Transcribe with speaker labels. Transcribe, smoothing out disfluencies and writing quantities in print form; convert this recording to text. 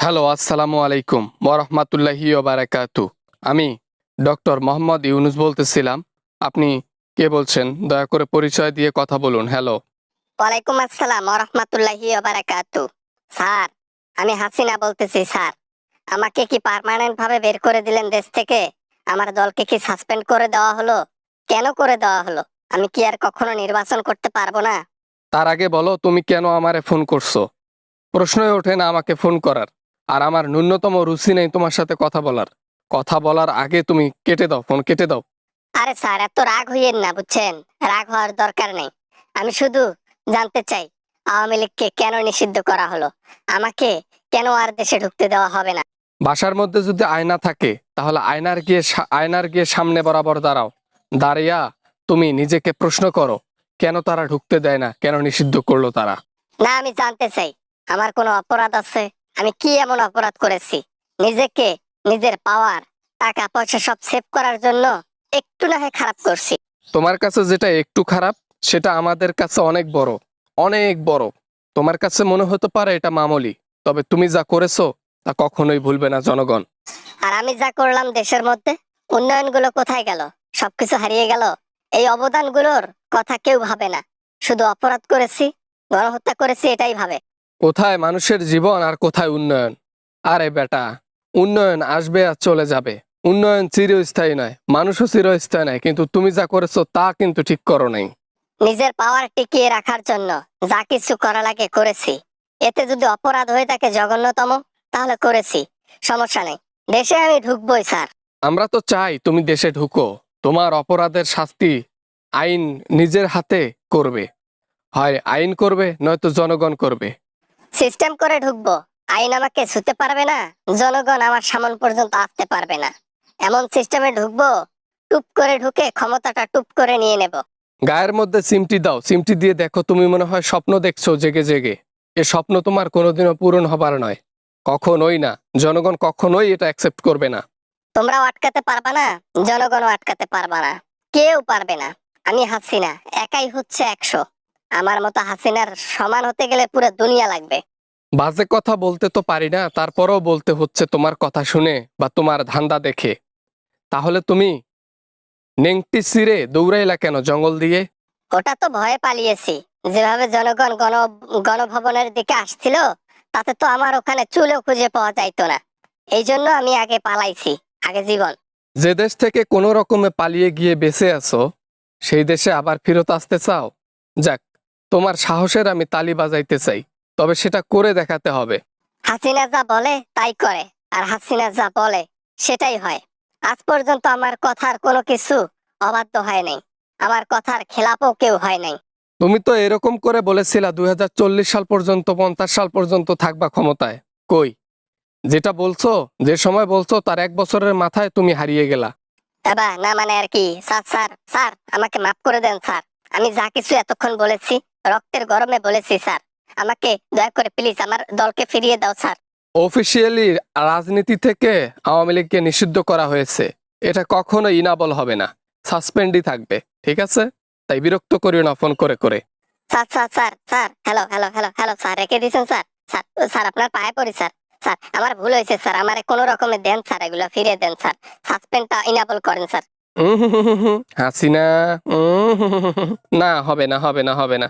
Speaker 1: Hello, আসসালামু আলাইকুম ওরহমাতুল্লাহি ওবারাকাতু। আমি ডক্টর মোহাম্মদ ইউনুস বলতেছিলাম। আপনি কে বলছেন? দয়া করে পরিচয় দিয়ে কথা বলুন। হ্যালো।
Speaker 2: ওয়ালাইকুম আসসালাম ওরহমাতুল্লাহি ওবারাকাতু। স্যার, আমি হাসিনা বলতেছি স্যার। আমাকে কি পার্মানেন্ট ভাবে বের করে দিলেন দেশ থেকে? আমার দলকে কি সাসপেন্ড করে দেওয়া হলো? কেন করে দেওয়া হলো? আমি কি আর কখনো নির্বাচন করতে পারবো না?
Speaker 1: তার আগে বলো, তুমি কেন আমারে ফোন করছো? প্রশ্নই ওঠে না আমাকে ফোন করার। আর আমার ন্যূনতম রুচি নেই তোমার সাথে কথা বলার। কথা বলার আগে তুমি কেটে দাও, ফোন কেটে দাও।
Speaker 2: আরে স্যার, এত রাগ হইয়েন না, বুঝছেন? রাগ হওয়ার দরকার নেই। আমি শুধু জানতে চাই, আওয়ামী লীগকে কেন নিষিদ্ধ করা হলো? আমাকে কেন আর দেশে ঢুকতে দেওয়া হবে না?
Speaker 1: বাসার মধ্যে যদি আয়না থাকে তাহলে আয়নার গিয়ে সামনে বরাবর দাঁড়াও। দাঁড়িয়া তুমি নিজেকে প্রশ্ন করো, কেন তারা ঢুকতে দেয় না, কেন নিষিদ্ধ করলো তারা।
Speaker 2: না, আমি জানতে চাই, আমার কোনো অপরাধ আছে? আমি কি এমন অপরাধ করেছি? নিজেকে, নিজের পাওয়ার, টাকা পয়সা সব সেভ করার জন্য একটু না হয় খারাপ করছি।
Speaker 1: তোমার কাছে যেটা একটু খারাপ, সেটা আমাদের কাছে অনেক বড়, অনেক বড়। তোমার কাছে মনে হতে পারে এটা মামুলি, তবে তুমি যা করেছো তা কখনোই ভুলবে না জনগণ।
Speaker 2: আর আমি যা করলাম দেশের মধ্যে, উন্নয়নগুলো কোথায় গেল? সবকিছু হারিয়ে গেল। এই অবদানগুলোর কথা কেউ ভাবে না। শুধু অপরাধ করেছি, গণহত্যা করেছি, এটাই ভাবে।
Speaker 1: কোথায় মানুষের জীবন আর কোথায় উন্নয়ন? আরে বেটা, উন্নয়ন আসবে আর চলে যাবে। উন্নয়ন চিরস্থায়ী নয়, মানুষও চিরস্থায়ী নয়, কিন্তু তুমি যা করেছো তা কিন্তু ঠিক করো নাই।
Speaker 2: নিজের পাওয়ার টিকিয়ে রাখার জন্য যা কিছু করা লাগে করেছি। এতে যদি অপরাধ হয়ে থাকে জঘন্যতম, তাহলে করেছি, সমস্যা নেই। দেশে আমি ঢুকবোই স্যার।
Speaker 1: আমরা তো চাই তুমি দেশে ঢুকো। তোমার অপরাধের শাস্তি আইন নিজের হাতে করবে। হয় আইন করবে, নয়তো জনগণ করবে।
Speaker 2: সিস্টেম করে ঢুকবো। আইন আমাকে ছুতে পারবে না, জনগণ আমার সামন পর্যন্ত আসতে পারবে না। এমন সিস্টেমে ঢুকবো, টুপ করে ঢুকে ক্ষমতাটা টুপ করে নিয়ে নেব।
Speaker 1: গায়ের মধ্যে চিমটি দাও, চিমটি দিয়ে দেখো, তুমি মনে হয় স্বপ্ন দেখছো জেগে জেগে। এ স্বপ্ন তোমার কোনোদিনও পূরণ হবার নয়, কখনোই না। জনগণ কখনোই এটা অ্যাকসেপ্ট করবে না।
Speaker 2: তোমরাও আটকাতে পারবা না, জনগণও আটকাতে পারবা না। কেউ পারবে না। আমি হাসিনা, একাই হচ্ছে 100। আমার মতো হাসিনার সমান হতে গেলে পুরো দুনিয়া লাগবে।
Speaker 1: বাজে কথা বলতে তো পারি না, তারপরেও বলতে হচ্ছে তোমার কথা শুনে বা তোমার ধান্দা দেখে। তাহলে তুমি নেংটি সিরে দৌড়াইলা কেন জঙ্গল দিয়ে?
Speaker 2: ওটা তো ভয়ে পালিয়েছি। যেভাবে জনগণ গণভবনের দিকে আসছিল, তাতে তো আমার ওখানে চুলেও খুঁজে পাওয়া যাইতো না। এই জন্য আমি আগে পালাইছি, আগে জীবন।
Speaker 1: যে দেশ থেকে কোনো রকমে পালিয়ে গিয়ে বেঁচে আছো, সেই দেশে আবার ফেরত আসতে চাও? যাক, তোমার সাহসের আমি তালি বাজাইতে চাই, তবে সেটা করে দেখাতে হবে।
Speaker 2: হাসিনা যা বলে তাই করে, আর হাসিনা যা বলে সেটাই হয়। আজ পর্যন্ত আমার কথার কোনো কিছু অবাধ্য হয় নাই। আমার কথার খেলাপও কেউ হয় নাই।
Speaker 1: তুমি তো এরকম করে বলেছিলা 2040 সাল পর্যন্ত, 50 সাল পর্যন্ত থাকবা ক্ষমতায়। কই, যেটা বলছো, যে সময় বলছো তার 1 বছরের মাথায় তুমি হারিয়ে গেলা।
Speaker 2: এবার না মানে আর কি। স্যার স্যার স্যার, আমাকে মাফ করে দেন স্যার। আমি যা কিছু এতক্ষণ বলেছি রক্তের গরমে বলেছি স্যার। আমাকে দয়া করে প্লিজ আমার দলকে ফিরিয়ে দাও স্যার।
Speaker 1: অফিসিয়ালি রাজনীতি থেকে আওয়ামী লীগকে নিষিদ্ধ করা হয়েছে। এটা কখনো ইনাবল হবে না, সাসপেন্ডই থাকবে, ঠিক আছে? তাই বিরক্ত করিও না ফোন করে করে।
Speaker 2: Sir sir sir sir, hello hello hello hello sir, রেখে দিয়েছেন স্যার। স্যার স্যার, আপনার পায়ে পড়ি স্যার। স্যার, আমার ভুল হয়েছে স্যার, আমারে কোনো রকমে দেন স্যার, এগুলো ফিরিয়ে দেন স্যার। সাসপেন্ডটা ইনাবল করেন স্যার।
Speaker 1: হাসিনা, না হবে না, হবে না, হবে না।